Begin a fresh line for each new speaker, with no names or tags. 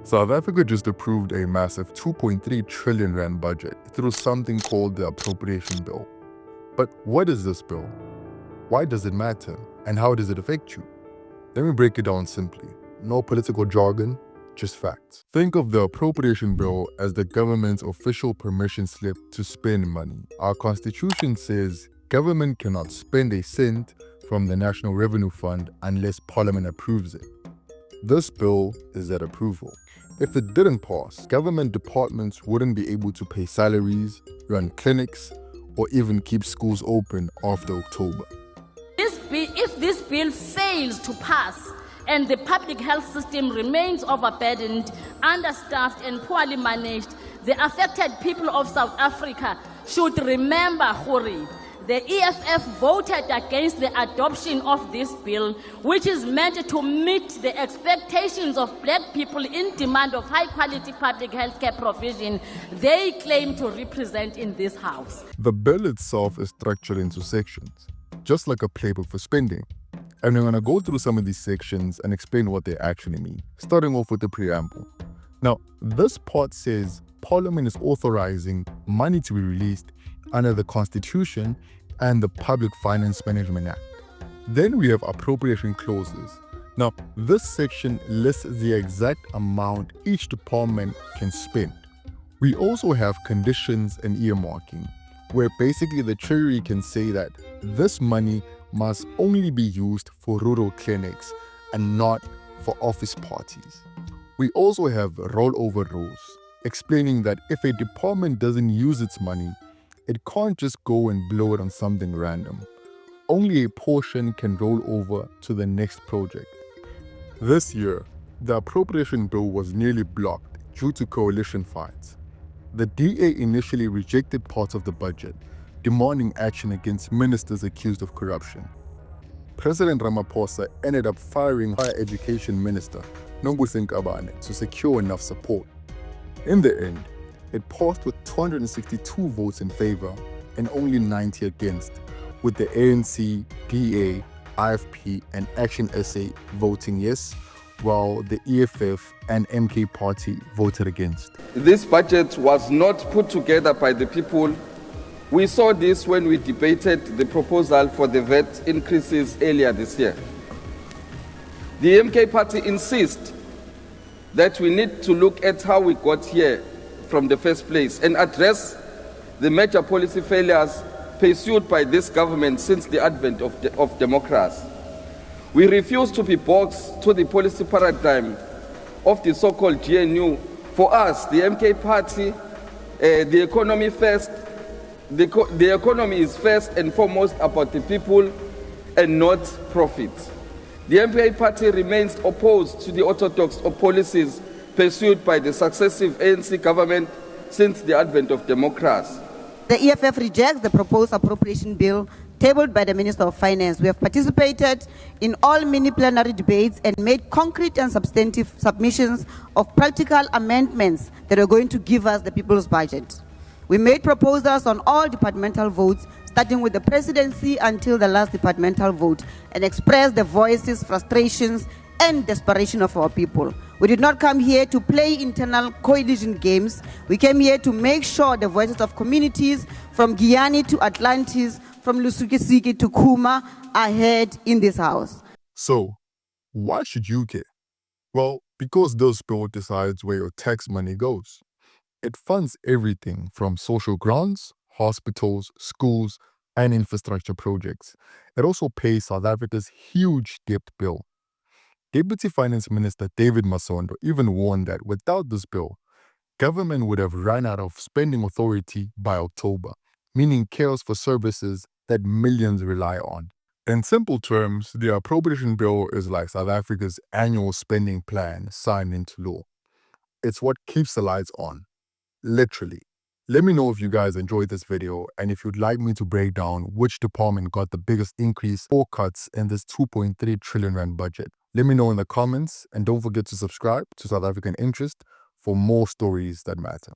South Africa just approved a massive 2.3 trillion rand budget through something called the Appropriation Bill. But what is this bill? Why does it matter? And how does it affect you? Let me break it down simply. No political jargon, just facts. Think of the Appropriation Bill as the government's official permission slip to spend money. Our constitution says government cannot spend a cent from the National Revenue Fund unless Parliament approves it. This bill is that approval. If it didn't pass, government departments wouldn't be able to pay salaries, run clinics, or even keep schools open after October.
If this bill fails to pass and the public health system remains overburdened, understaffed and poorly managed, the affected people of South Africa should remember, Hori, the EFF voted against the adoption of this bill, which is meant to meet the expectations of black people in demand of high-quality public health care provision they claim to represent in this House.
The bill itself is structured into sections, just like a playbook for spending. And we're going to go through some of these sections and explain what they actually mean, starting off with the preamble. Now, this part says Parliament is authorizing money to be released under the Constitution and the Public Finance Management Act. Then we have appropriation clauses. Now, this section lists the exact amount each department can spend. We also have conditions and earmarking, where basically the Treasury can say that this money must only be used for rural clinics and not for office parties. We also have rollover rules, explaining that if a department doesn't use its money, it can't just go and blow it on something random. Only a portion can roll over to the next project. This year, the appropriation bill was nearly blocked due to coalition fights. The DA initially rejected parts of the budget, demanding action against ministers accused of corruption. President Ramaphosa ended up firing Higher Education Minister Nkabane to secure enough support. In the end, it passed with 262 votes in favor and only 90 against, with the ANC, DA, IFP and Action SA voting yes, while the EFF and MK party voted against.
This budget was not put together by the people. We saw this when we debated the proposal for the VAT increases earlier this year. The MK party insists that we need to look at how we got here from the first place and address the major policy failures pursued by this government since the advent of democracy. We refuse to be boxed to the policy paradigm of the so-called GNU. For us, the MK party, the economy first. The economy is first and foremost about the people and not profit. The MK party remains opposed to the orthodox policies pursued by the successive ANC government since the advent of democracy.
The EFF rejects the proposed appropriation bill tabled by the Minister of Finance. We have participated in all mini-plenary debates and made concrete and substantive submissions of practical amendments that are going to give us the people's budget. We made proposals on all departmental votes, starting with the presidency until the last departmental vote, and expressed the voices, frustrations, and desperation of our people. We did not come here to play internal coalition games. We came here to make sure the voices of communities from Guyana to Atlantis, from Lusukisiki to Kuma are heard in this House.
So, why should you care? Well, because this bill decides where your tax money goes. It funds everything from social grants, hospitals, schools, and infrastructure projects. It also pays South Africa's huge debt bill. Deputy Finance Minister David Masondo even warned that without this bill, government would have run out of spending authority by October, meaning chaos for services that millions rely on. In simple terms, the appropriation bill is like South Africa's annual spending plan signed into law. It's what keeps the lights on, literally. Let me know if you guys enjoyed this video and if you'd like me to break down which department got the biggest increase or cuts in this 2.3 trillion rand budget. Let me know in the comments and don't forget to subscribe to South African Interest for more stories that matter.